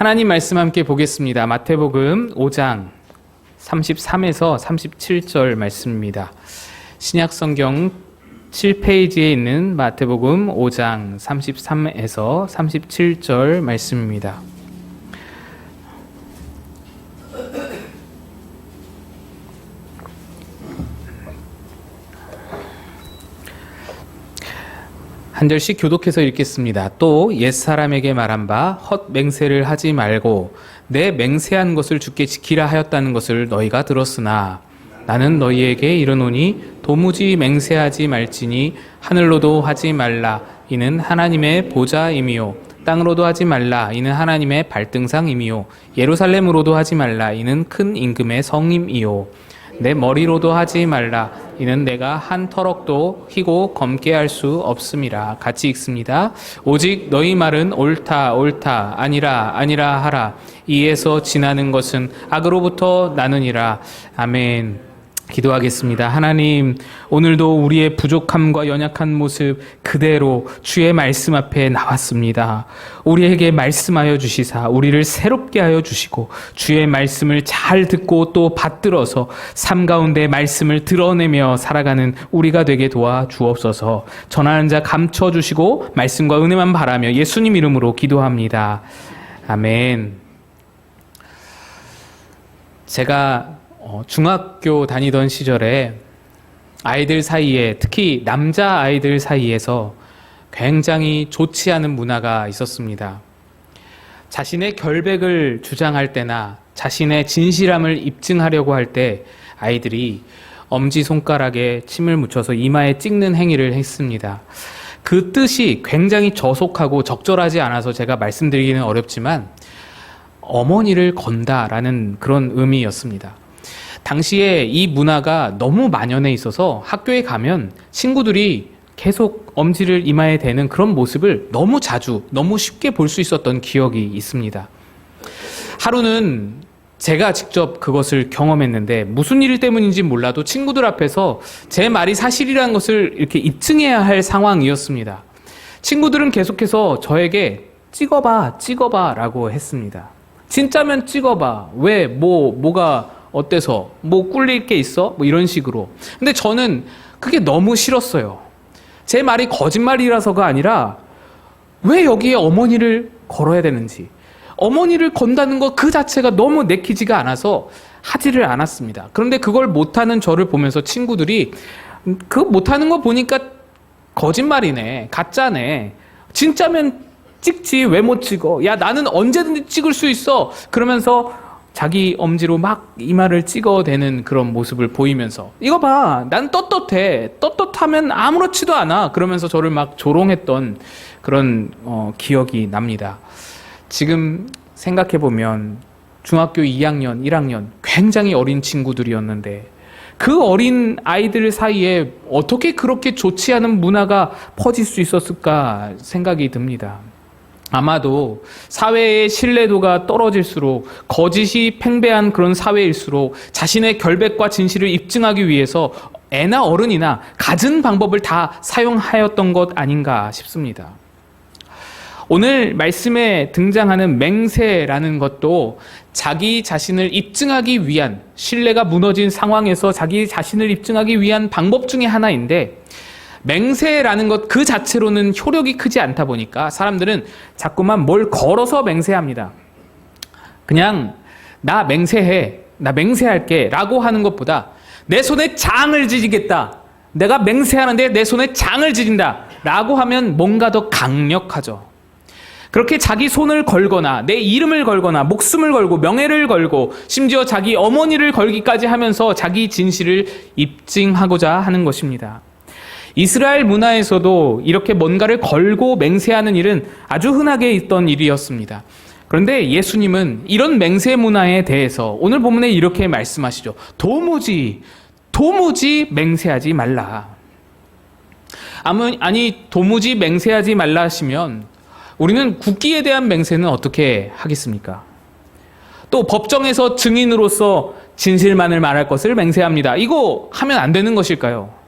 하나님 말씀 함께 보겠습니다. 마태복음 5장 33에서 37절 말씀입니다. 신약성경 7페이지에 있는 마태복음 5장 33에서 37절 말씀입니다. 한 절씩 교독해서 읽겠습니다. 또 옛사람에게 말한 바 헛맹세를 하지 말고 내 맹세한 것을 주께 지키라 하였다는 것을 너희가 들었으나 나는 너희에게 이르노니 도무지 맹세하지 말지니 하늘로도 하지 말라 이는 하나님의 보좌임이요 땅으로도 하지 말라 이는 하나님의 발등상임이요 예루살렘으로도 하지 말라 이는 큰 임금의 성임이요 내 머리로도 하지 말라 이는 내가 한 터럭도 희고 검게 할 수 없음이라. 같이 읽습니다. 오직 너희 말은 옳다 옳다 아니라 아니라 하라. 이에서 지나는 것은 악으로부터 나느니라. 아멘. 기도하겠습니다. 하나님, 오늘도 우리의 부족함과 연약한 모습 그대로 주의 말씀 앞에 나왔습니다. 우리에게 말씀하여 주시사 우리를 새롭게 하여 주시고 주의 말씀을 잘 듣고 또 받들어서 삶 가운데 말씀을 드러내며 살아가는 우리가 되게 도와 주옵소서. 전하는 자 감춰 주시고 말씀과 은혜만 바라며 예수님 이름으로 기도합니다. 아멘. 제가 중학교 다니던 시절에 아이들 사이에, 특히 남자 아이들 사이에서 굉장히 좋지 않은 문화가 있었습니다. 자신의 결백을 주장할 때나 자신의 진실함을 입증하려고 할 때 아이들이 엄지손가락에 침을 묻혀서 이마에 찍는 행위를 했습니다. 그 뜻이 굉장히 저속하고 적절하지 않아서 제가 말씀드리기는 어렵지만 어머니를 건다라는 그런 의미였습니다. 당시에 이 문화가 너무 만연해 있어서 학교에 가면 친구들이 계속 엄지를 이마에 대는 그런 모습을 너무 자주, 너무 쉽게 볼 수 있었던 기억이 있습니다. 하루는 제가 직접 그것을 경험했는데 무슨 일 때문인지 몰라도 친구들 앞에서 제 말이 사실이라는 것을 이렇게 입증해야 할 상황이었습니다. 친구들은 계속해서 저에게 찍어봐 라고 했습니다. 진짜면 찍어봐. 왜? 뭐가 어때서? 뭐 꿀릴 게 있어? 뭐 이런 식으로. 근데 저는 그게 너무 싫었어요. 제 말이 거짓말이라서가 아니라 왜 여기에 어머니를 걸어야 되는지, 어머니를 건다는 것 그 자체가 너무 내키지가 않아서 하지를 않았습니다. 그런데 그걸 못하는 저를 보면서 친구들이 그 못하는 거 보니까 거짓말이네, 가짜네, 진짜면 찍지 왜 못 찍어? 야, 나는 언제든지 찍을 수 있어. 그러면서 자기 엄지로 막 이마를 찍어대는 그런 모습을 보이면서 이거 봐, 난 떳떳해, 떳떳하면 아무렇지도 않아, 그러면서 저를 막 조롱했던 그런 기억이 납니다. 지금 생각해보면 중학교 2학년, 1학년 굉장히 어린 친구들이었는데 그 어린 아이들 사이에 어떻게 그렇게 좋지 않은 문화가 퍼질 수 있었을까 생각이 듭니다. 아마도 사회의 신뢰도가 떨어질수록, 거짓이 팽배한 그런 사회일수록 자신의 결백과 진실을 입증하기 위해서 애나 어른이나 갖은 방법을 다 사용하였던 것 아닌가 싶습니다. 오늘 말씀에 등장하는 맹세라는 것도 자기 자신을 입증하기 위한, 신뢰가 무너진 상황에서 자기 자신을 입증하기 위한 방법 중에 하나인데, 맹세라는 것 그 자체로는 효력이 크지 않다 보니까 사람들은 자꾸만 뭘 걸어서 맹세합니다. 그냥 나 맹세해, 나 맹세할게 라고 하는 것보다 내 손에 장을 지지겠다, 내가 맹세하는데 내 손에 장을 지진다 라고 하면 뭔가 더 강력하죠. 그렇게 자기 손을 걸거나 내 이름을 걸거나 목숨을 걸고 명예를 걸고 심지어 자기 어머니를 걸기까지 하면서 자기 진실을 입증하고자 하는 것입니다. 이스라엘 문화에서도 이렇게 뭔가를 걸고 맹세하는 일은 아주 흔하게 있던 일이었습니다. 그런데 예수님은 이런 맹세 문화에 대해서 오늘 본문에 이렇게 말씀하시죠. 도무지 맹세하지 말라. 아니, 도무지 맹세하지 말라 하시면 우리는 국기에 대한 맹세는 어떻게 하겠습니까? 또 법정에서 증인으로서 진실만을 말할 것을 맹세합니다. 이거 하면 안 되는 것일까요?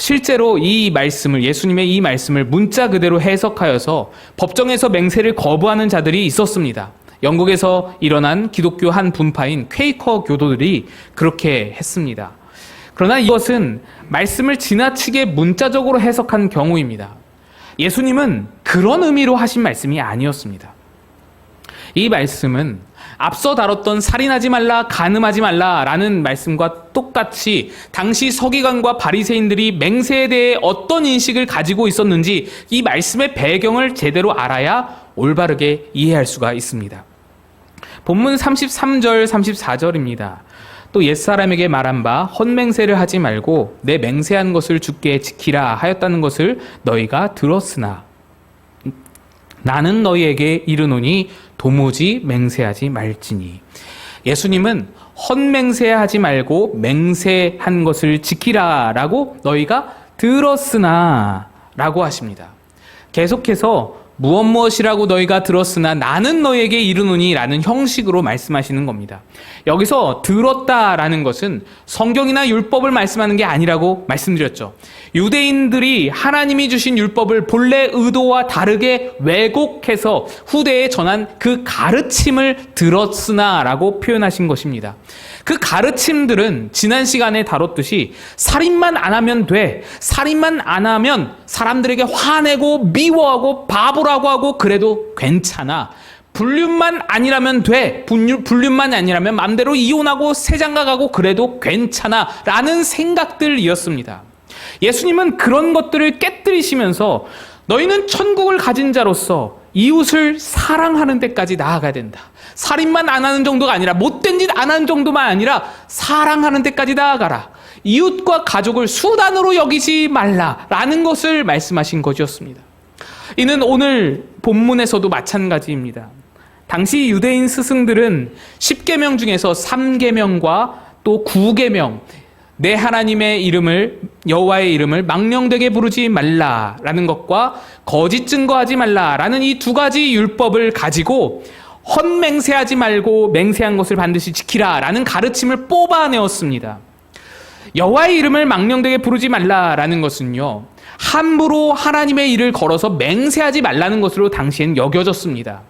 실제로 이 말씀을, 예수님의 이 말씀을 문자 그대로 해석하여서 법정에서 맹세를 거부하는 자들이 있었습니다. 영국에서 일어난 기독교 한 분파인 퀘이커 교도들이 그렇게 했습니다. 그러나 이것은 말씀을 지나치게 문자적으로 해석한 경우입니다. 예수님은 그런 의미로 하신 말씀이 아니었습니다. 이 말씀은 앞서 다뤘던 살인하지 말라, 간음하지 말라라는 말씀과 똑같이 당시 서기관과 바리새인들이 맹세에 대해 어떤 인식을 가지고 있었는지 이 말씀의 배경을 제대로 알아야 올바르게 이해할 수가 있습니다. 본문 33절, 34절입니다. 또 옛사람에게 말한 바 헛맹세를 하지 말고 내 맹세한 것을 주께 지키라 하였다는 것을 너희가 들었으나 나는 너희에게 이르노니 도무지 맹세하지 말지니. 예수님은 헛맹세하지 말고 맹세한 것을 지키라라고 너희가 들었으나 라고 하십니다. 계속해서 무엇이라고 너희가 들었으나 나는 너희에게 이르노니 라는 형식으로 말씀하시는 겁니다. 여기서 들었다라는 것은 성경이나 율법을 말씀하는 게 아니라고 말씀드렸죠. 유대인들이 하나님이 주신 율법을 본래 의도와 다르게 왜곡해서 후대에 전한 그 가르침을 들었으나 라고 표현하신 것입니다. 그 가르침들은 지난 시간에 다뤘듯이 살인만 안 하면 돼, 살인만 안 하면 사람들에게 화내고 미워하고 바보라고 하고 그래도 괜찮아, 불륜만 아니라면 돼, 불륜만 아니라면 맘대로 이혼하고 새장가 가고 그래도 괜찮아 라는 생각들이었습니다. 예수님은 그런 것들을 깨뜨리시면서 너희는 천국을 가진 자로서 이웃을 사랑하는 데까지 나아가야 된다. 살인만 안 하는 정도가 아니라, 못된 짓 안 하는 정도만 아니라 사랑하는 데까지 나아가라. 이웃과 가족을 수단으로 여기지 말라라는 것을 말씀하신 것이었습니다. 이는 오늘 본문에서도 마찬가지입니다. 당시 유대인 스승들은 10계명 중에서 3계명과 또 9계명, 내 하나님의 이름을, 여호와의 이름을 망령되게 부르지 말라라는 것과 거짓 증거하지 말라라는 이 두 가지 율법을 가지고 헛맹세하지 말고 맹세한 것을 반드시 지키라라는 가르침을 뽑아내었습니다. 여호와의 이름을 망령되게 부르지 말라라는 것은요, 함부로 하나님의 일을 걸어서 맹세하지 말라는 것으로 당시엔 여겨졌습니다.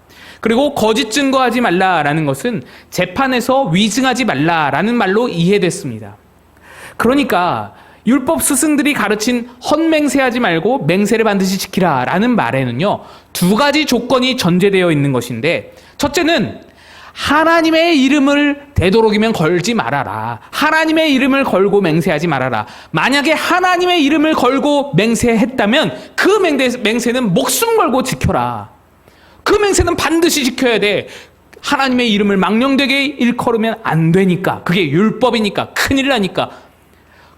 그리고 거짓 증거하지 말라라는 것은 재판에서 위증하지 말라라는 말로 이해됐습니다. 그러니까 율법 스승들이 가르친 헛맹세하지 말고 맹세를 반드시 지키라라는 말에는요, 두 가지 조건이 전제되어 있는 것인데, 첫째는 하나님의 이름을 되도록이면 걸지 말아라. 하나님의 이름을 걸고 맹세하지 말아라. 만약에 하나님의 이름을 걸고 맹세했다면 그 맹세는 목숨 걸고 지켜라. 그 맹세는 반드시 지켜야 돼. 하나님의 이름을 망령되게 일컬으면 안 되니까. 그게 율법이니까. 큰일 나니까.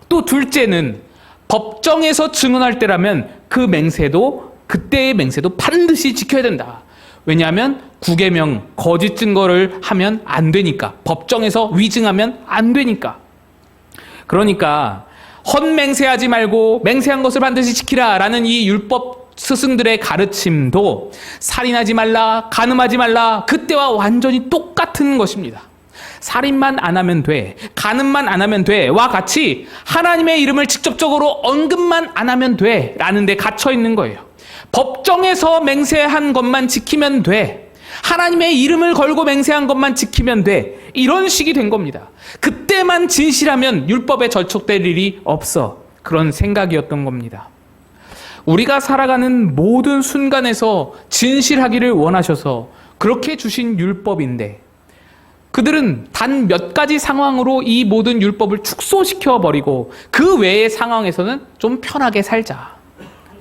또 둘째는 법정에서 증언할 때라면 그 맹세도, 그때의 맹세도 반드시 지켜야 된다. 왜냐하면 9계명 거짓 증거를 하면 안 되니까. 법정에서 위증하면 안 되니까. 그러니까 헛맹세하지 말고 맹세한 것을 반드시 지키라라는 이 율법 스승들의 가르침도 살인하지 말라, 간음하지 말라, 그때와 완전히 똑같은 것입니다. 살인만 안 하면 돼, 간음만 안 하면 돼와 같이 하나님의 이름을 직접적으로 언급만 안 하면 돼 라는 데 갇혀 있는 거예요. 법정에서 맹세한 것만 지키면 돼, 하나님의 이름을 걸고 맹세한 것만 지키면 돼, 이런 식이 된 겁니다. 그때만 진실하면 율법에 절촉될 일이 없어, 그런 생각이었던 겁니다. 우리가 살아가는 모든 순간에서 진실하기를 원하셔서 그렇게 주신 율법인데, 그들은 단 몇 가지 상황으로 이 모든 율법을 축소시켜버리고 그 외의 상황에서는 좀 편하게 살자,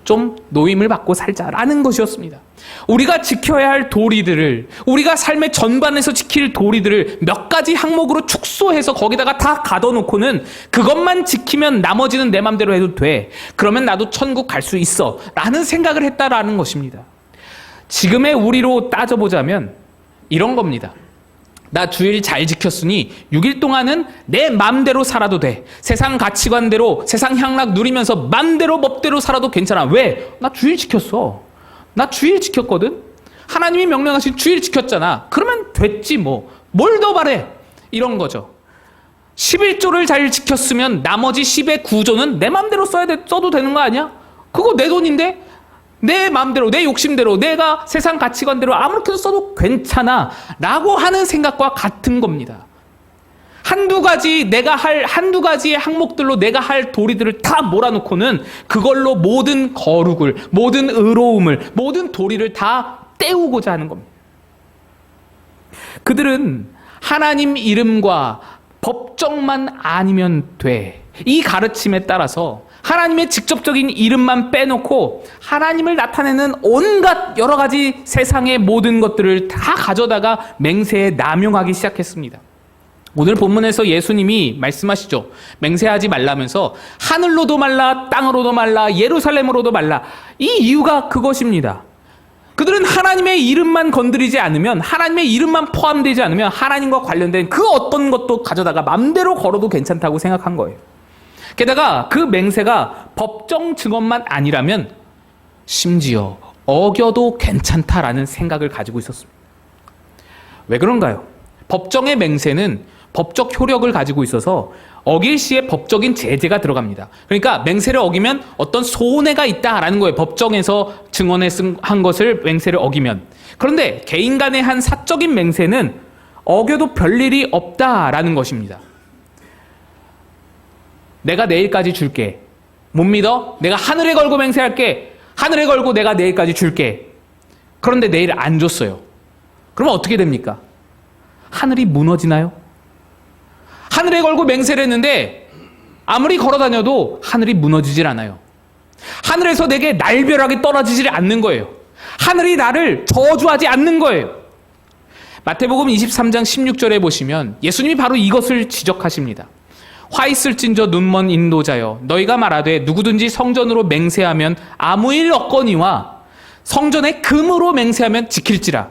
좀 노임을 받고 살자라는 것이었습니다. 우리가 지켜야 할 도리들을, 우리가 삶의 전반에서 지킬 도리들을 몇 가지 항목으로 축소해서 거기다가 다 가둬놓고는 그것만 지키면 나머지는 내 맘대로 해도 돼, 그러면 나도 천국 갈 수 있어 라는 생각을 했다라는 것입니다. 지금의 우리로 따져보자면 이런 겁니다. 나 주일 잘 지켰으니 6일 동안은 내 맘대로 살아도 돼. 세상 가치관대로, 세상 향락 누리면서 맘대로 멋대로 살아도 괜찮아. 왜? 나 주일 지켰어. 나 주일 지켰거든. 하나님이 명령하신 주일 지켰잖아. 그러면 됐지 뭐. 뭘 더 바래? 이런 거죠. 11조를 잘 지켰으면 나머지 10의 9조는 내 마음대로 써도 되는 거 아니야? 그거 내 돈인데? 내 마음대로, 내 욕심대로, 내가 세상 가치관대로 아무렇게나 써도 괜찮아 라고 하는 생각과 같은 겁니다. 한두 가지의 항목들로 내가 할 도리들을 다 몰아놓고는 그걸로 모든 거룩을, 모든 의로움을, 모든 도리를 다 때우고자 하는 겁니다. 그들은 하나님 이름과 법정만 아니면 돼. 이 가르침에 따라서 하나님의 직접적인 이름만 빼놓고 하나님을 나타내는 온갖 여러 가지 세상의 모든 것들을 다 가져다가 맹세에 남용하기 시작했습니다. 오늘 본문에서 예수님이 말씀하시죠. 맹세하지 말라면서 하늘로도 말라, 땅으로도 말라, 예루살렘으로도 말라. 이 이유가 그것입니다. 그들은 하나님의 이름만 건드리지 않으면, 하나님의 이름만 포함되지 않으면 하나님과 관련된 그 어떤 것도 가져다가 맘대로 걸어도 괜찮다고 생각한 거예요. 게다가 그 맹세가 법정 증언만 아니라면 심지어 어겨도 괜찮다라는 생각을 가지고 있었습니다. 왜 그런가요? 법정의 맹세는 법적 효력을 가지고 있어서 어길 시에 법적인 제재가 들어갑니다. 그러니까 맹세를 어기면 어떤 손해가 있다라는 거예요. 법정에서 증언한 것을 맹세를 어기면. 그런데 개인 간의 한 사적인 맹세는 어겨도 별일이 없다라는 것입니다. 내가 내일까지 줄게. 못 믿어? 내가 하늘에 걸고 맹세할게. 하늘에 걸고 내가 내일까지 줄게. 그런데 내일 안 줬어요. 그러면 어떻게 됩니까? 하늘이 무너지나요? 하늘에 걸고 맹세를 했는데 아무리 걸어다녀도 하늘이 무너지질 않아요. 하늘에서 내게 날벼락이 떨어지질 않는 거예요. 하늘이 나를 저주하지 않는 거예요. 마태복음 23장 16절에 보시면 예수님이 바로 이것을 지적하십니다. 화 있을진저 눈먼 인도자여, 너희가 말하되 누구든지 성전으로 맹세하면 아무 일 없거니와 성전의 금으로 맹세하면 지킬지라.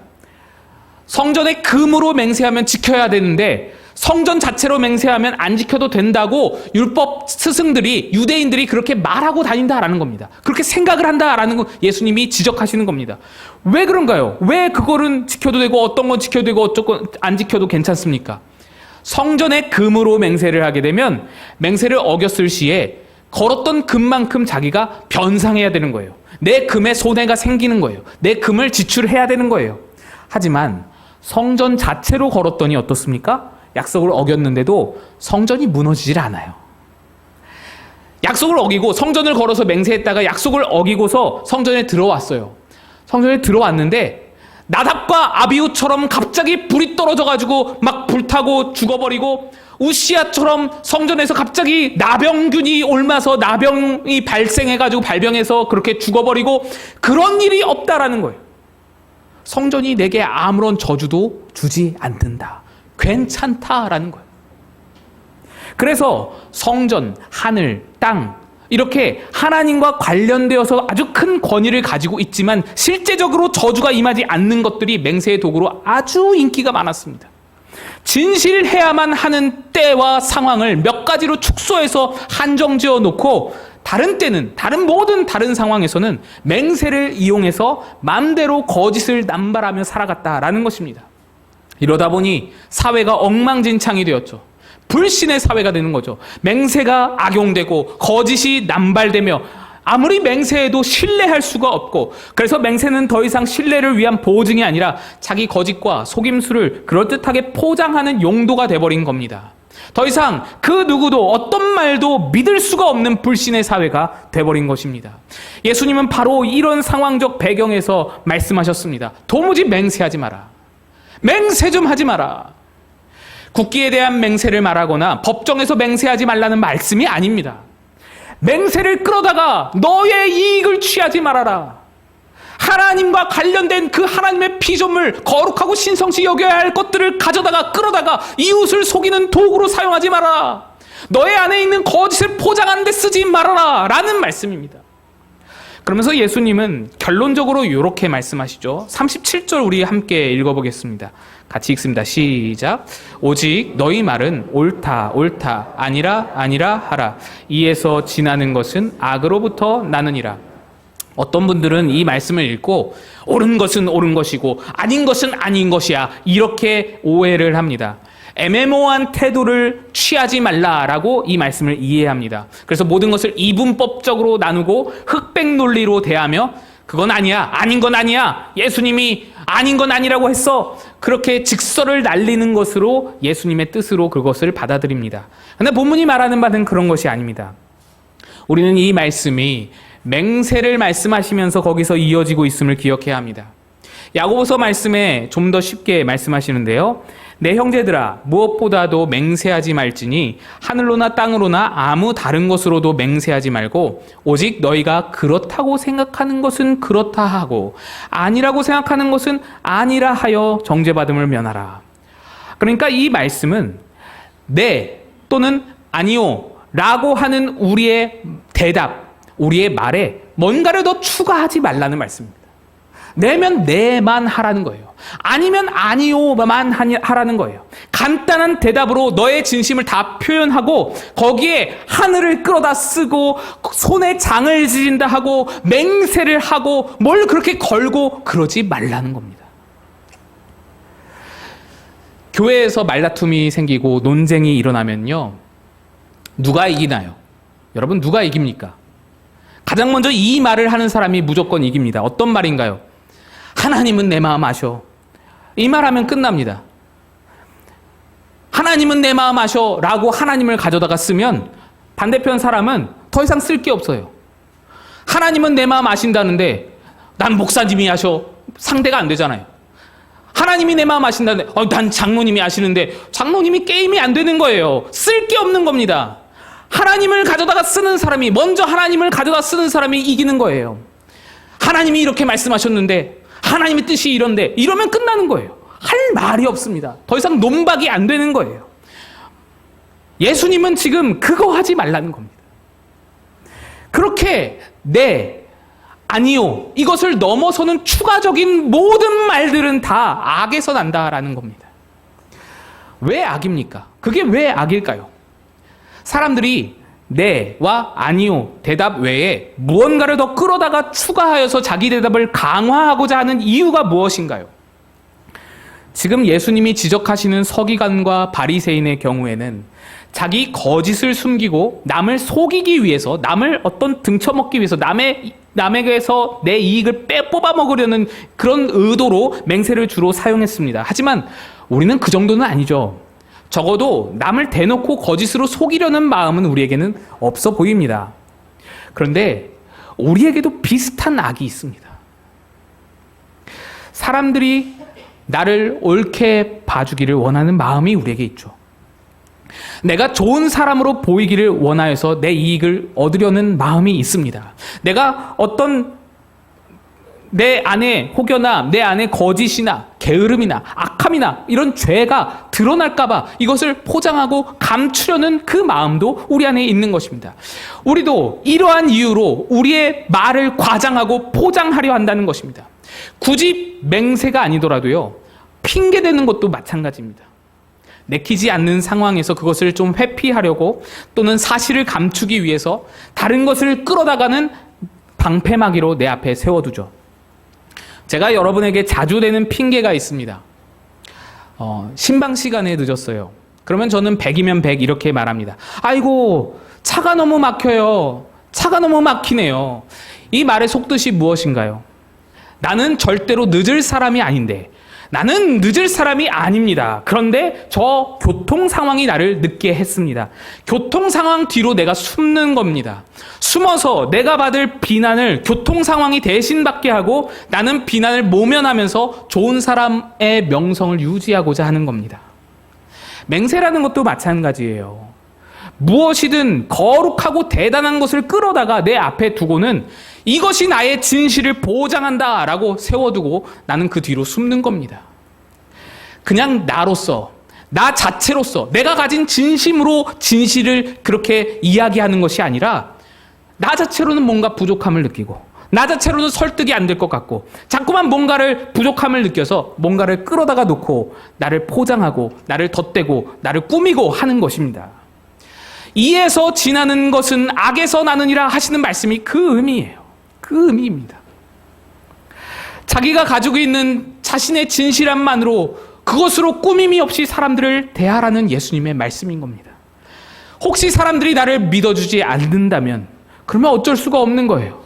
성전의 금으로 맹세하면 지켜야 되는데 성전 자체로 맹세하면 안 지켜도 된다고 율법 스승들이, 유대인들이 그렇게 말하고 다닌다라는 겁니다. 그렇게 생각을 한다라는 거 예수님이 지적하시는 겁니다. 왜 그런가요? 왜 그거는 지켜도 되고 어떤 건 지켜도 되고 어떤 안 지켜도 괜찮습니까? 성전의 금으로 맹세를 하게 되면 맹세를 어겼을 시에 걸었던 금만큼 자기가 변상해야 되는 거예요. 내 금에 손해가 생기는 거예요. 내 금을 지출해야 되는 거예요. 하지만 성전 자체로 걸었더니 어떻습니까? 약속을 어겼는데도 성전이 무너지질 않아요. 약속을 어기고 성전을 걸어서 맹세했다가 약속을 어기고서 성전에 들어왔어요. 성전에 들어왔는데 나답과 아비후처럼 갑자기 불이 떨어져가지고 막 불타고 죽어버리고, 우시아처럼 성전에서 갑자기 나병균이 옮아서 나병이 발생해가지고 발병해서 그렇게 죽어버리고, 그런 일이 없다라는 거예요. 성전이 내게 아무런 저주도 주지 않는다. 괜찮다라는 거예요. 그래서 성전, 하늘, 땅 이렇게 하나님과 관련되어서 아주 큰 권위를 가지고 있지만 실제적으로 저주가 임하지 않는 것들이 맹세의 도구로 아주 인기가 많았습니다. 진실해야만 하는 때와 상황을 몇 가지로 축소해서 한정지어 놓고 다른 때는, 모든 다른 상황에서는 맹세를 이용해서 마음대로 거짓을 남발하며 살아갔다라는 것입니다. 이러다 보니 사회가 엉망진창이 되었죠. 불신의 사회가 되는 거죠. 맹세가 악용되고 거짓이 남발되며 아무리 맹세해도 신뢰할 수가 없고, 그래서 맹세는 더 이상 신뢰를 위한 보증이 아니라 자기 거짓과 속임수를 그럴듯하게 포장하는 용도가 돼버린 겁니다. 더 이상 그 누구도 어떤 말도 믿을 수가 없는 불신의 사회가 돼버린 것입니다. 예수님은 바로 이런 상황적 배경에서 말씀하셨습니다. 도무지 맹세하지 마라. 맹세 좀 하지 마라. 국기에 대한 맹세를 말하거나 법정에서 맹세하지 말라는 말씀이 아닙니다. 맹세를 끌어다가 너의 이익을 취하지 말아라. 하나님과 관련된 그 하나님의 피조물, 거룩하고 신성시 여겨야 할 것들을 가져다가 끌어다가 이웃을 속이는 도구로 사용하지 말아라. 너의 안에 있는 거짓을 포장하는 데 쓰지 말아라 라는 말씀입니다. 그러면서 예수님은 결론적으로 이렇게 말씀하시죠. 37절 우리 함께 읽어보겠습니다. 같이 읽습니다. 시작. 오직 너희 말은 옳다 옳다 아니라 아니라 하라. 이에서 지나는 것은 악으로부터 나느니라. 어떤 분들은 이 말씀을 읽고 옳은 것은 옳은 것이고 아닌 것은 아닌 것이야 이렇게 오해를 합니다. 애매모호한 태도를 취하지 말라라고 이 말씀을 이해합니다. 그래서 모든 것을 이분법적으로 나누고 흑백 논리로 대하며 그건 아니야, 아닌 건 아니야, 예수님이 아닌 건 아니라고 했어, 그렇게 직설을 날리는 것으로 예수님의 뜻으로 그것을 받아들입니다. 그런데 본문이 말하는 바는 그런 것이 아닙니다. 우리는 이 말씀이 맹세를 말씀하시면서 거기서 이어지고 있음을 기억해야 합니다. 야고보서 말씀에 좀 더 쉽게 말씀하시는데요. 내 형제들아, 무엇보다도 맹세하지 말지니 하늘로나 땅으로나 아무 다른 것으로도 맹세하지 말고 오직 너희가 그렇다고 생각하는 것은 그렇다 하고 아니라고 생각하는 것은 아니라 하여 정죄받음을 면하라. 그러니까 이 말씀은 네 또는 아니요 라고 하는 우리의 대답, 우리의 말에 뭔가를 더 추가하지 말라는 말씀입니다. 네면 네만 하라는 거예요. 아니면 아니요만 하라는 거예요. 간단한 대답으로 너의 진심을 다 표현하고 거기에 하늘을 끌어다 쓰고 손에 장을 지진다 하고 맹세를 하고 뭘 그렇게 걸고 그러지 말라는 겁니다. 교회에서 말다툼이 생기고 논쟁이 일어나면요, 누가 이기나요? 여러분, 누가 이깁니까? 가장 먼저 이 말을 하는 사람이 무조건 이깁니다. 어떤 말인가요? 하나님은 내 마음 아셔. 이 말하면 끝납니다. 하나님은 내 마음 아셔 라고 하나님을 가져다가 쓰면 반대편 사람은 더 이상 쓸 게 없어요. 하나님은 내 마음 아신다는데 난 목사님이 아셔, 상대가 안 되잖아요. 하나님이 내 마음 아신다는데 난 장로님이 아시는데 장로님이 게임이 안 되는 거예요. 쓸 게 없는 겁니다. 하나님을 가져다가 쓰는 사람이, 먼저 하나님을 가져다 쓰는 사람이 이기는 거예요. 하나님이 이렇게 말씀하셨는데 하나님의 뜻이 이런데, 이러면 끝나는 거예요. 할 말이 없습니다. 더 이상 논박이 안 되는 거예요. 예수님은 지금 그거 하지 말라는 겁니다. 그렇게 네, 아니요, 이것을 넘어서는 추가적인 모든 말들은 다 악에서 난다라는 겁니다. 왜 악입니까? 그게 왜 악일까요? 사람들이 네와 아니요 대답 외에 무언가를 더 끌어다가 추가하여서 자기 대답을 강화하고자 하는 이유가 무엇인가요? 지금 예수님이 지적하시는 서기관과 바리새인의 경우에는 자기 거짓을 숨기고 남을 속이기 위해서, 남을 어떤 등쳐먹기 위해서, 남에게서 내 이익을 뽑아 먹으려는 그런 의도로 맹세를 주로 사용했습니다. 하지만 우리는 그 정도는 아니죠. 적어도 남을 대놓고 거짓으로 속이려는 마음은 우리에게는 없어 보입니다. 그런데 우리에게도 비슷한 악이 있습니다. 사람들이 나를 옳게 봐주기를 원하는 마음이 우리에게 있죠. 내가 좋은 사람으로 보이기를 원하여서 내 이익을 얻으려는 마음이 있습니다. 내가 어떤 내 안에 혹여나 내 안에 거짓이나 게으름이나 악함이나 이런 죄가 드러날까봐 이것을 포장하고 감추려는 그 마음도 우리 안에 있는 것입니다. 우리도 이러한 이유로 우리의 말을 과장하고 포장하려 한다는 것입니다. 굳이 맹세가 아니더라도요, 핑계대는 것도 마찬가지입니다. 내키지 않는 상황에서 그것을 좀 회피하려고 또는 사실을 감추기 위해서 다른 것을 끌어다가는 방패막이로 내 앞에 세워두죠. 제가 여러분에게 자주 대는 핑계가 있습니다. 신방 시간에 늦었어요. 그러면 저는 100이면 100 이렇게 말합니다. 아이고, 차가 너무 막혀요. 차가 너무 막히네요. 이 말의 속뜻이 무엇인가요? 나는 절대로 늦을 사람이 아닌데, 나는 늦을 사람이 아닙니다. 그런데 저 교통 상황이 나를 늦게 했습니다. 교통 상황 뒤로 내가 숨는 겁니다. 숨어서 내가 받을 비난을 교통 상황이 대신 받게 하고 나는 비난을 모면하면서 좋은 사람의 명성을 유지하고자 하는 겁니다. 맹세라는 것도 마찬가지예요. 무엇이든 거룩하고 대단한 것을 끌어다가 내 앞에 두고는 이것이 나의 진실을 보장한다 라고 세워두고 나는 그 뒤로 숨는 겁니다. 그냥 나로서, 나 자체로서 내가 가진 진심으로 진실을 그렇게 이야기하는 것이 아니라 나 자체로는 뭔가 부족함을 느끼고 나 자체로는 설득이 안 될 것 같고 자꾸만 뭔가를 부족함을 느껴서 뭔가를 끌어다가 놓고 나를 포장하고 나를 덧대고 나를 꾸미고 하는 것입니다. 이에서 지나는 것은 악에서 나느니라 하시는 말씀이 그 의미예요. 그 의미입니다. 자기가 가지고 있는 자신의 진실함만으로 그것으로 꾸밈이 없이 사람들을 대하라는 예수님의 말씀인 겁니다. 혹시 사람들이 나를 믿어주지 않는다면 그러면 어쩔 수가 없는 거예요.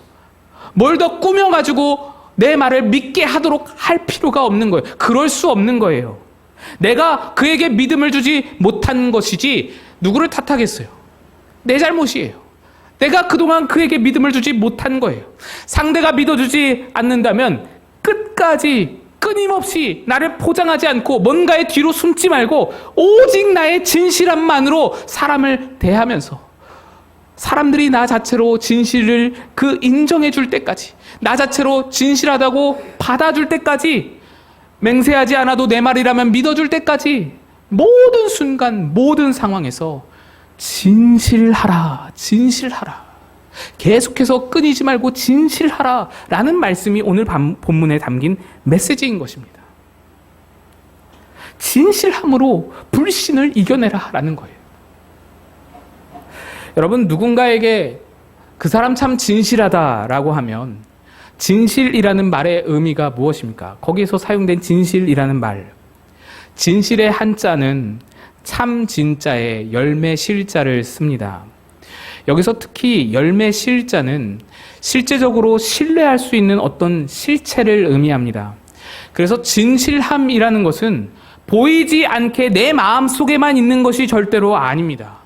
뭘 더 꾸며가지고 내 말을 믿게 하도록 할 필요가 없는 거예요. 그럴 수 없는 거예요. 내가 그에게 믿음을 주지 못한 것이지 누구를 탓하겠어요? 내 잘못이에요. 내가 그동안 그에게 믿음을 주지 못한 거예요. 상대가 믿어주지 않는다면 끝까지 끊임없이 나를 포장하지 않고 뭔가의 뒤로 숨지 말고 오직 나의 진실함만으로 사람을 대하면서 사람들이 나 자체로 진실을 인정해 줄 때까지, 나 자체로 진실하다고 받아줄 때까지, 맹세하지 않아도 내 말이라면 믿어줄 때까지 모든 순간 모든 상황에서 진실하라, 진실하라, 계속해서 끊이지 말고 진실하라 라는 말씀이 오늘 본문에 담긴 메시지인 것입니다. 진실함으로 불신을 이겨내라 라는 거예요. 여러분, 누군가에게 그 사람 참 진실하다라고 하면 진실이라는 말의 의미가 무엇입니까? 거기에서 사용된 진실이라는 말, 진실의 한자는 참 진자의 열매 실자를 씁니다. 여기서 특히 열매 실자는 실제적으로 신뢰할 수 있는 어떤 실체를 의미합니다. 그래서 진실함이라는 것은 보이지 않게 내 마음 속에만 있는 것이 절대로 아닙니다.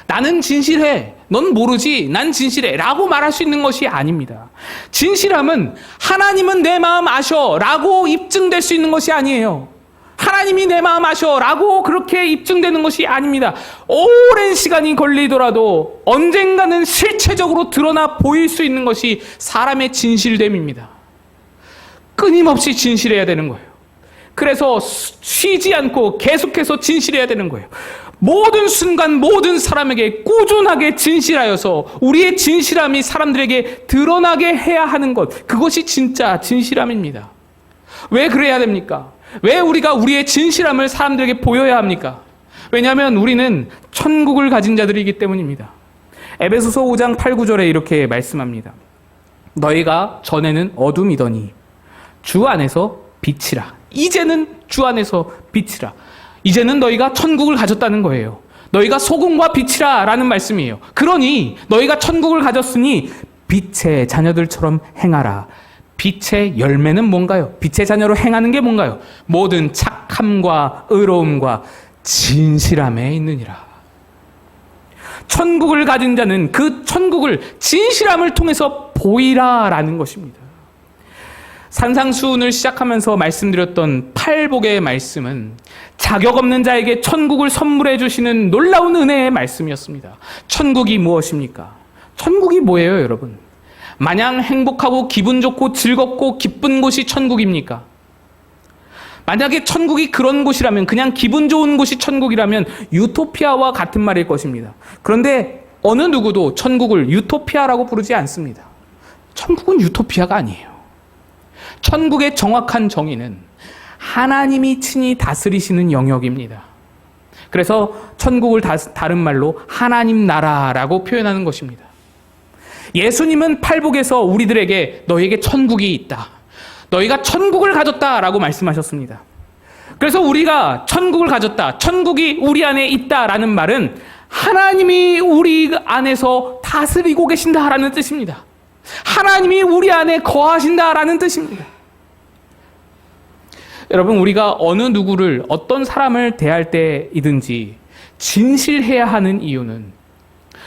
나는 진실해, 넌 모르지, 난 진실해 라고 말할 수 있는 것이 아닙니다. 진실함은 하나님은 내 마음 아셔 라고 입증될 수 있는 것이 아니에요. 하나님이 내 마음 아셔 라고 그렇게 입증되는 것이 아닙니다. 오랜 시간이 걸리더라도 언젠가는 실체적으로 드러나 보일 수 있는 것이 사람의 진실됨입니다. 끊임없이 진실해야 되는 거예요. 그래서 쉬지 않고 계속해서 진실해야 되는 거예요. 모든 순간 모든 사람에게 꾸준하게 진실하여서 우리의 진실함이 사람들에게 드러나게 해야 하는 것, 그것이 진짜 진실함입니다. 왜 그래야 됩니까? 왜 우리가 우리의 진실함을 사람들에게 보여야 합니까? 왜냐하면 우리는 천국을 가진 자들이기 때문입니다. 에베소서 5장 8, 9절에 이렇게 말씀합니다. 너희가 전에는 어둠이더니 주 안에서 빛이라. 이제는 주 안에서 빛이라. 이제는 너희가 천국을 가졌다는 거예요. 너희가 소금과 빛이라 라는 말씀이에요. 그러니 너희가 천국을 가졌으니 빛의 자녀들처럼 행하라. 빛의 열매는 뭔가요? 빛의 자녀로 행하는 게 뭔가요? 모든 착함과 의로움과 진실함에 있느니라. 천국을 가진 자는 그 천국을 진실함을 통해서 보이라 라는 것입니다. 산상수훈을 시작하면서 말씀드렸던 팔복의 말씀은 자격 없는 자에게 천국을 선물해 주시는 놀라운 은혜의 말씀이었습니다. 천국이 무엇입니까? 천국이 뭐예요, 여러분? 마냥 행복하고 기분 좋고 즐겁고 기쁜 곳이 천국입니까? 만약에 천국이 그런 곳이라면, 그냥 기분 좋은 곳이 천국이라면 유토피아와 같은 말일 것입니다. 그런데 어느 누구도 천국을 유토피아라고 부르지 않습니다. 천국은 유토피아가 아니에요. 천국의 정확한 정의는 하나님이 친히 다스리시는 영역입니다. 그래서 천국을 다른 말로 하나님 나라라고 표현하는 것입니다. 예수님은 팔복에서 우리들에게 너에게 천국이 있다, 너희가 천국을 가졌다라고 말씀하셨습니다. 그래서 우리가 천국을 가졌다, 천국이 우리 안에 있다라는 말은 하나님이 우리 안에서 다스리고 계신다라는 뜻입니다. 하나님이 우리 안에 거하신다라는 뜻입니다. 여러분, 우리가 어느 누구를, 어떤 사람을 대할 때이든지 진실해야 하는 이유는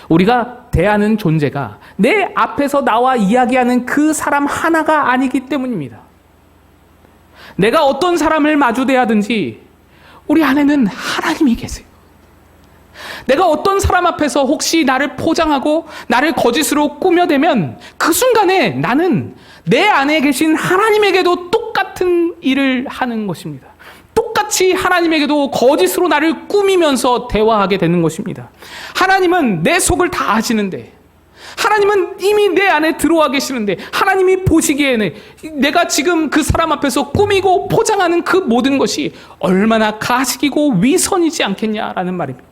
우리가 대하는 존재가 내 앞에서 나와 이야기하는 그 사람 하나가 아니기 때문입니다. 내가 어떤 사람을 마주 대하든지 우리 안에는 하나님이 계세요. 내가 어떤 사람 앞에서 혹시 나를 포장하고 나를 거짓으로 꾸며대면 그 순간에 나는 내 안에 계신 하나님에게도 똑같은 일을 하는 것입니다. 똑같이 하나님에게도 거짓으로 나를 꾸미면서 대화하게 되는 것입니다. 하나님은 내 속을 다 아시는데, 하나님은 이미 내 안에 들어와 계시는데, 하나님이 보시기에는 내가 지금 그 사람 앞에서 꾸미고 포장하는 그 모든 것이 얼마나 가식이고 위선이지 않겠냐라는 말입니다.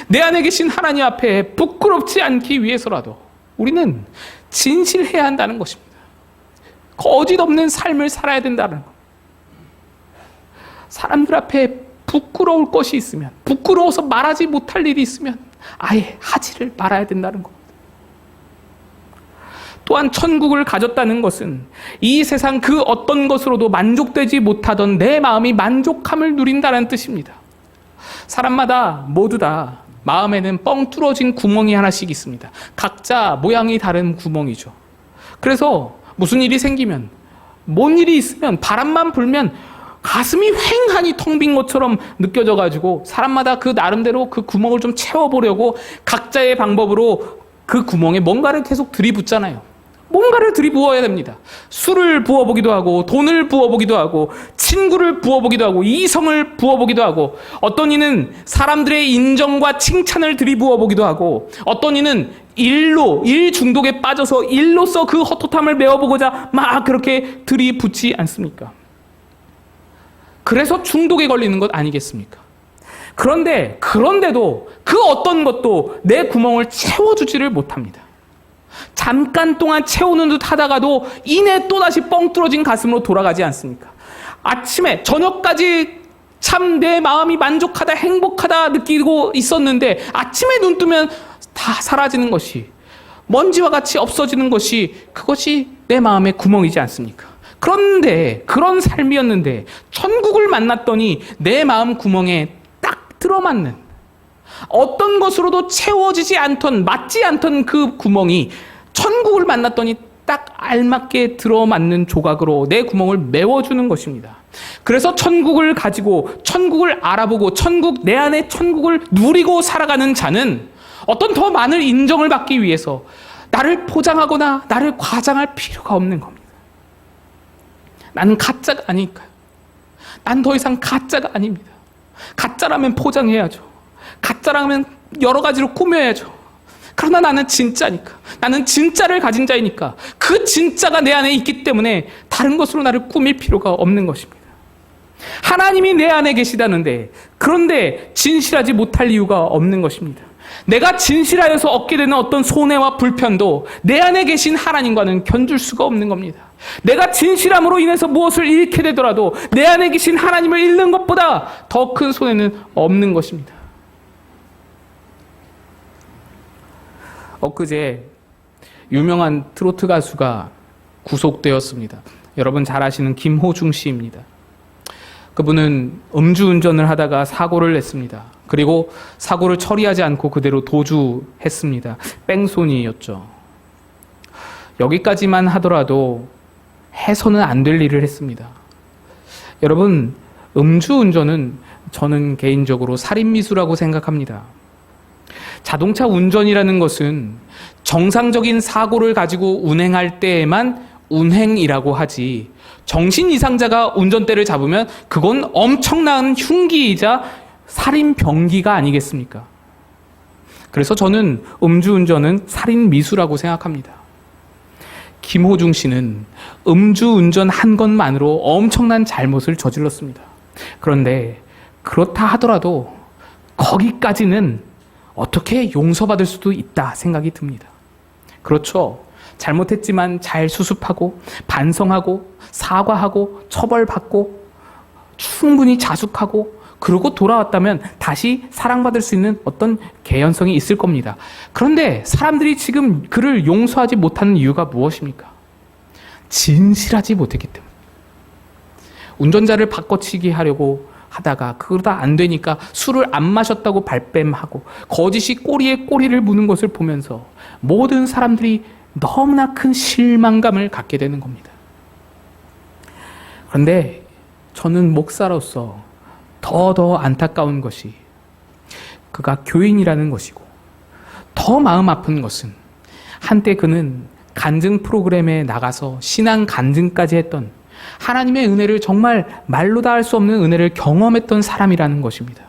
내 안에 계신 하나님 앞에 부끄럽지 않기 위해서라도 우리는 진실해야 한다는 것입니다. 거짓 없는 삶을 살아야 된다는 것. 사람들 앞에 부끄러울 것이 있으면, 부끄러워서 말하지 못할 일이 있으면 아예 하지를 말아야 된다는 겁니다. 또한 천국을 가졌다는 것은 이 세상 그 어떤 것으로도 만족되지 못하던 내 마음이 만족함을 누린다는 뜻입니다. 사람마다 모두 다 마음에는 뻥 뚫어진 구멍이 하나씩 있습니다. 각자 모양이 다른 구멍이죠. 그래서 무슨 일이 생기면, 뭔 일이 있으면, 바람만 불면 가슴이 휑하니 텅 빈 것처럼 느껴져가지고 사람마다 그 나름대로 그 구멍을 좀 채워보려고 각자의 방법으로 그 구멍에 뭔가를 계속 들이붓잖아요. 뭔가를 들이부어야 됩니다. 술을 부어보기도 하고, 돈을 부어보기도 하고, 친구를 부어보기도 하고, 이성을 부어보기도 하고, 어떤 이는 사람들의 인정과 칭찬을 들이부어보기도 하고, 어떤 이는 일 중독에 빠져서 일로서 그 헛헛함을 메워보고자 막 그렇게 들이붓지 않습니까? 그래서 중독에 걸리는 것 아니겠습니까? 그런데도 그 어떤 것도 내 구멍을 채워주지를 못합니다. 잠깐 동안 채우는 듯 하다가도 이내 또다시 뻥 뚫어진 가슴으로 돌아가지 않습니까? 아침에 저녁까지 참 내 마음이 만족하다, 행복하다 느끼고 있었는데 아침에 눈 뜨면 다 사라지는 것이, 먼지와 같이 없어지는 것이, 그것이 내 마음의 구멍이지 않습니까? 그런데 그런 삶이었는데 천국을 만났더니 내 마음 구멍에 딱 들어맞는, 어떤 것으로도 채워지지 않던, 맞지 않던 그 구멍이 천국을 만났더니 딱 알맞게 들어맞는 조각으로 내 구멍을 메워주는 것입니다. 그래서 천국을 가지고, 천국을 알아보고, 내 안에 천국을 누리고 살아가는 자는 어떤 더 많은 인정을 받기 위해서 나를 포장하거나 나를 과장할 필요가 없는 겁니다. 나는 가짜가 아니니까요. 난 더 이상 가짜가 아닙니다. 가짜라면 포장해야죠. 가짜라면 여러 가지로 꾸며야죠. 그러나 나는 진짜니까, 나는 진짜를 가진 자이니까 그 진짜가 내 안에 있기 때문에 다른 것으로 나를 꾸밀 필요가 없는 것입니다. 하나님이 내 안에 계시다는데, 그런데 진실하지 못할 이유가 없는 것입니다. 내가 진실하여서 얻게 되는 어떤 손해와 불편도 내 안에 계신 하나님과는 견줄 수가 없는 겁니다. 내가 진실함으로 인해서 무엇을 잃게 되더라도 내 안에 계신 하나님을 잃는 것보다 더 큰 손해는 없는 것입니다. 엊그제 유명한 트로트 가수가 구속되었습니다. 여러분 잘 아시는 김호중 씨입니다. 그분은 음주운전을 하다가 사고를 냈습니다. 그리고 사고를 처리하지 않고 그대로 도주했습니다. 뺑소니였죠. 여기까지만 하더라도 해서는 안 될 일을 했습니다. 여러분, 음주운전은 저는 개인적으로 살인미수라고 생각합니다. 자동차 운전이라는 것은 정상적인 사고를 가지고 운행할 때에만 운행이라고 하지, 정신 이상자가 운전대를 잡으면 그건 엄청난 흉기이자 살인 병기가 아니겠습니까? 그래서 저는 음주운전은 살인 미수라고 생각합니다. 김호중 씨는 음주운전 한 것만으로 엄청난 잘못을 저질렀습니다. 그런데 그렇다 하더라도 거기까지는 어떻게 용서받을 수도 있다 생각이 듭니다. 그렇죠. 잘못했지만 잘 수습하고 반성하고 사과하고 처벌받고 충분히 자숙하고 그러고 돌아왔다면 다시 사랑받을 수 있는 어떤 개연성이 있을 겁니다. 그런데 사람들이 지금 그를 용서하지 못하는 이유가 무엇입니까? 진실하지 못했기 때문에. 운전자를 바꿔치기 하려고 하다가 그러다 안 되니까 술을 안 마셨다고 발뺌하고 거짓이 꼬리에 꼬리를 무는 것을 보면서 모든 사람들이 너무나 큰 실망감을 갖게 되는 겁니다. 그런데 저는 목사로서 더 안타까운 것이 그가 교인이라는 것이고, 더 마음 아픈 것은 한때 그는 간증 프로그램에 나가서 신앙 간증까지 했던, 하나님의 은혜를 정말 말로 다 할 수 없는 은혜를 경험했던 사람이라는 것입니다.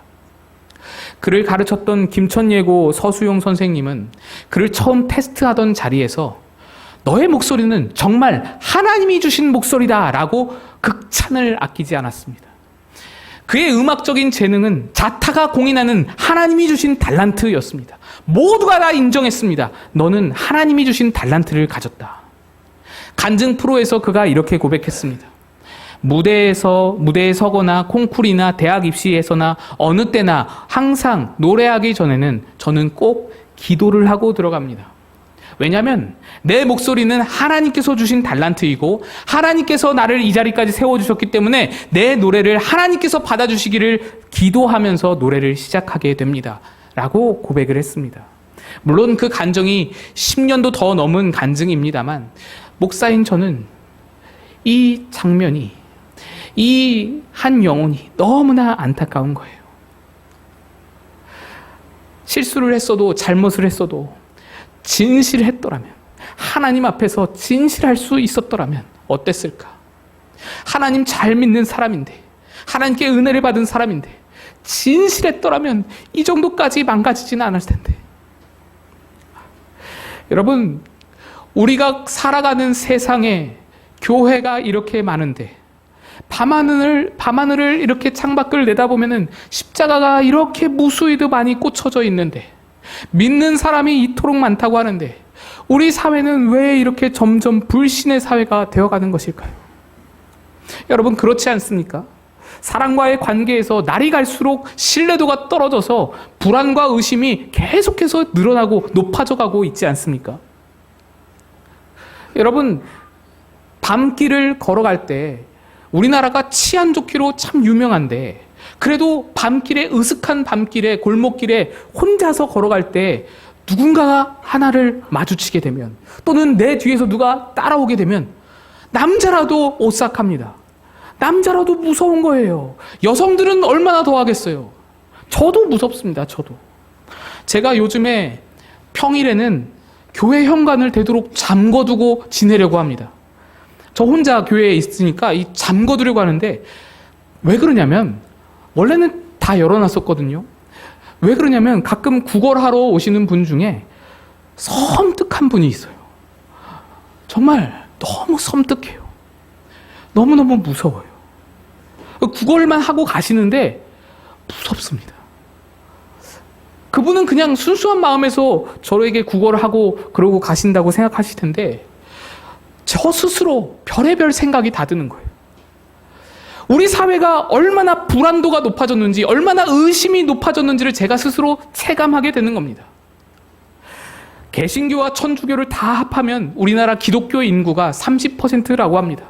그를 가르쳤던 김천예고 서수용 선생님은 그를 처음 테스트하던 자리에서 너의 목소리는 정말 하나님이 주신 목소리다 라고 극찬을 아끼지 않았습니다. 그의 음악적인 재능은 자타가 공인하는 하나님이 주신 달란트였습니다. 모두가 다 인정했습니다. 너는 하나님이 주신 달란트를 가졌다. 간증 프로에서 그가 이렇게 고백했습니다. 무대에 서거나 콩쿠르나 대학 입시에서나 어느 때나 항상 노래하기 전에는 저는 꼭 기도를 하고 들어갑니다. 왜냐하면 내 목소리는 하나님께서 주신 달란트이고 하나님께서 나를 이 자리까지 세워주셨기 때문에 내 노래를 하나님께서 받아주시기를 기도하면서 노래를 시작하게 됩니다. 라고 고백을 했습니다. 물론 그 간증이 10년도 더 넘은 간증입니다만 목사인 저는 이 장면이, 이 한 영혼이 너무나 안타까운 거예요. 실수를 했어도 잘못을 했어도 진실했더라면, 하나님 앞에서 진실할 수 있었더라면 어땠을까? 하나님 잘 믿는 사람인데, 하나님께 은혜를 받은 사람인데 진실했더라면 이 정도까지 망가지지는 않았을 텐데. 여러분, 우리가 살아가는 세상에 교회가 이렇게 많은데 밤하늘을 이렇게 창밖을 내다보면은 십자가가 이렇게 무수히도 많이 꽂혀져 있는데, 믿는 사람이 이토록 많다고 하는데 우리 사회는 왜 이렇게 점점 불신의 사회가 되어가는 것일까요? 여러분, 그렇지 않습니까? 사람과의 관계에서 날이 갈수록 신뢰도가 떨어져서 불안과 의심이 계속해서 늘어나고 높아져가고 있지 않습니까? 여러분, 밤길을 걸어갈 때 우리나라가 치안 좋기로 참 유명한데, 그래도 밤길에, 으슥한 밤길에, 골목길에 혼자서 걸어갈 때 누군가 하나를 마주치게 되면, 또는 내 뒤에서 누가 따라오게 되면 남자라도 오싹합니다. 남자라도 무서운 거예요. 여성들은 얼마나 더 하겠어요. 저도 무섭습니다. 저도. 제가 요즘에 평일에는 교회 현관을 되도록 잠궈두고 지내려고 합니다. 저 혼자 교회에 있으니까 이 잠궈두려고 하는데, 왜 그러냐면 원래는 다 열어놨었거든요. 왜 그러냐면 가끔 구걸하러 오시는 분 중에 섬뜩한 분이 있어요. 정말 너무 섬뜩해요. 너무너무 무서워요. 구걸만 하고 가시는데 무섭습니다. 그분은 그냥 순수한 마음에서 저에게 구걸을 하고 그러고 가신다고 생각하실 텐데, 저 스스로 별의별 생각이 다 드는 거예요. 우리 사회가 얼마나 불안도가 높아졌는지, 얼마나 의심이 높아졌는지를 제가 스스로 체감하게 되는 겁니다. 개신교와 천주교를 다 합하면 우리나라 기독교 인구가 30%라고 합니다.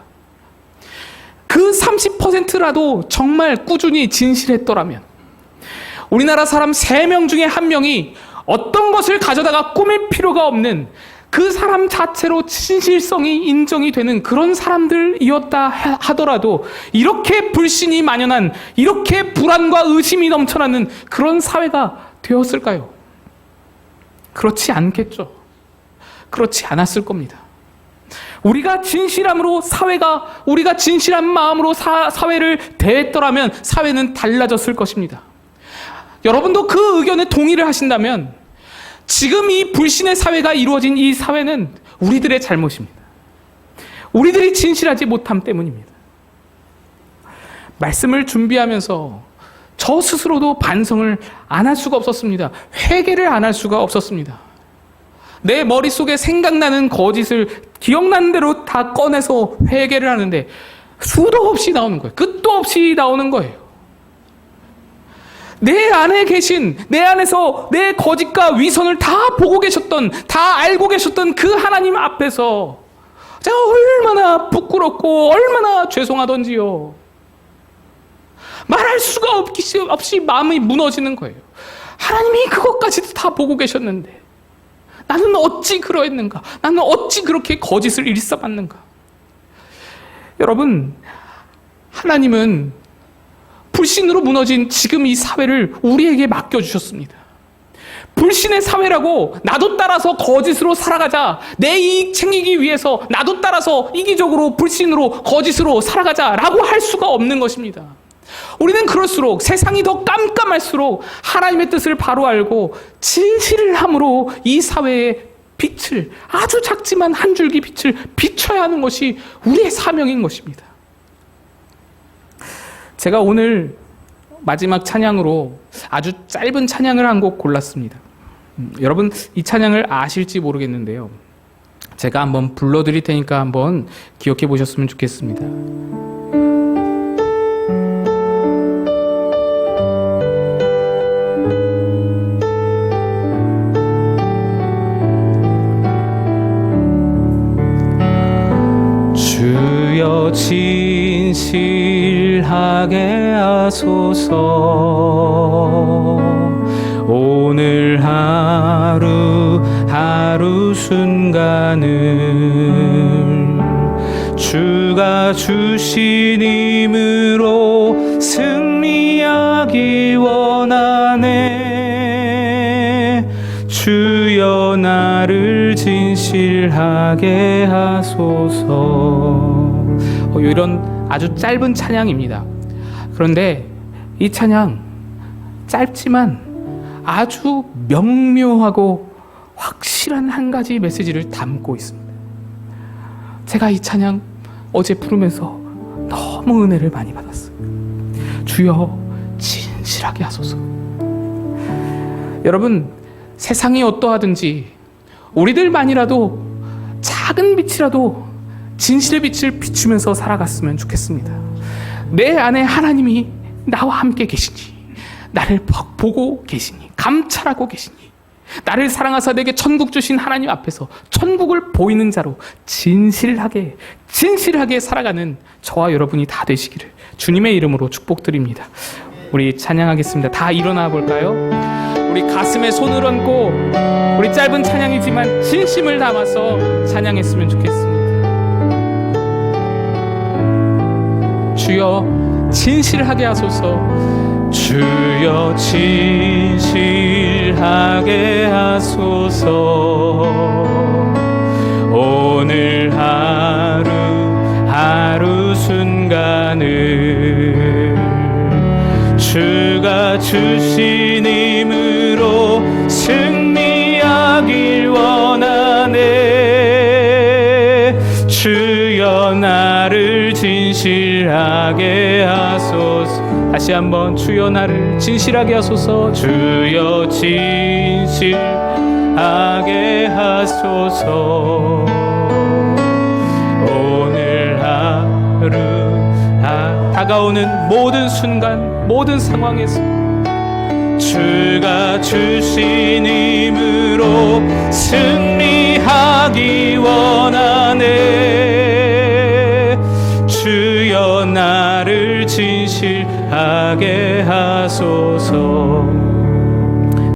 그 30%라도 정말 꾸준히 진실했더라면, 우리나라 사람 3명 중에 1명이 어떤 것을 가져다가 꾸밀 필요가 없는 그 사람 자체로 진실성이 인정이 되는 그런 사람들이었다 하더라도 이렇게 불신이 만연한, 이렇게 불안과 의심이 넘쳐나는 그런 사회가 되었을까요? 그렇지 않겠죠. 그렇지 않았을 겁니다. 우리가 진실함으로 우리가 진실한 마음으로 사회를 대했더라면 사회는 달라졌을 것입니다. 여러분도 그 의견에 동의를 하신다면 지금 이 불신의 사회가 이루어진 이 사회는 우리들의 잘못입니다. 우리들이 진실하지 못함 때문입니다. 말씀을 준비하면서 저 스스로도 반성을 안 할 수가 없었습니다. 회개를 안 할 수가 없었습니다. 내 머릿속에 생각나는 거짓을 기억나는 대로 다 꺼내서 회개를 하는데 수도 없이 나오는 거예요. 끝도 없이 나오는 거예요. 내 안에 계신, 내 안에서 내 거짓과 위선을 다 보고 계셨던, 다 알고 계셨던 그 하나님 앞에서 제가 얼마나 부끄럽고 얼마나 죄송하던지요. 말할 수가 없이 마음이 무너지는 거예요. 하나님이 그것까지도 다 보고 계셨는데 나는 어찌 그러했는가? 나는 어찌 그렇게 거짓을 일삼았는가? 여러분, 하나님은 불신으로 무너진 지금 이 사회를 우리에게 맡겨주셨습니다. 불신의 사회라고 나도 따라서 거짓으로 살아가자, 내 이익 챙기기 위해서 나도 따라서 이기적으로 불신으로 거짓으로 살아가자라고 할 수가 없는 것입니다. 우리는 그럴수록, 세상이 더 깜깜할수록 하나님의 뜻을 바로 알고 진실을 함으로 이 사회의 빛을, 아주 작지만 한 줄기 빛을 비춰야 하는 것이 우리의 사명인 것입니다. 제가 오늘 마지막 찬양으로 아주 짧은 찬양을 한 곡 골랐습니다. 여러분 이 찬양을 아실지 모르겠는데요. 제가 한번 불러드릴 테니까 한번 기억해 보셨으면 좋겠습니다. 하소서. 오늘 하루 하루 순간을 주가 주신 힘으로 승리하기 원하네. 주여 나를 진실하게 하소서. 이런 아주 짧은 찬양입니다. 그런데 이 찬양 짧지만 아주 명료하고 확실한 한 가지 메시지를 담고 있습니다. 제가 이 찬양 어제 부르면서 너무 은혜를 많이 받았어요. 주여 진실하게 하소서. 여러분, 세상이 어떠하든지 우리들만이라도 작은 빛이라도 진실의 빛을 비추면서 살아갔으면 좋겠습니다. 내 안에 하나님이 나와 함께 계시니, 나를 보고 계시니, 감찰하고 계시니, 나를 사랑하사 내게 천국 주신 하나님 앞에서 천국을 보이는 자로 진실하게 살아가는 저와 여러분이 다 되시기를 주님의 이름으로 축복드립니다. 우리 찬양하겠습니다. 다 일어나 볼까요? 우리 가슴에 손을 얹고 우리 짧은 찬양이지만 진심을 담아서 찬양했으면 좋겠습니다. 주여 진실하게 하소서. 주여 진실하게 하소서. 오늘 하루 하루 순간을 주가 주신 힘으로 승리하길 원하네. 주여 나를 진실하게 하소서. 다시 한번 주여 나를 진실하게 하소서. 주여 진실하게 하소서. 오늘 하루 다가오는 모든 순간 모든 상황에서 주가 주신 힘으로 승리하기 원하네. 주여 나를 진실하게 하소서.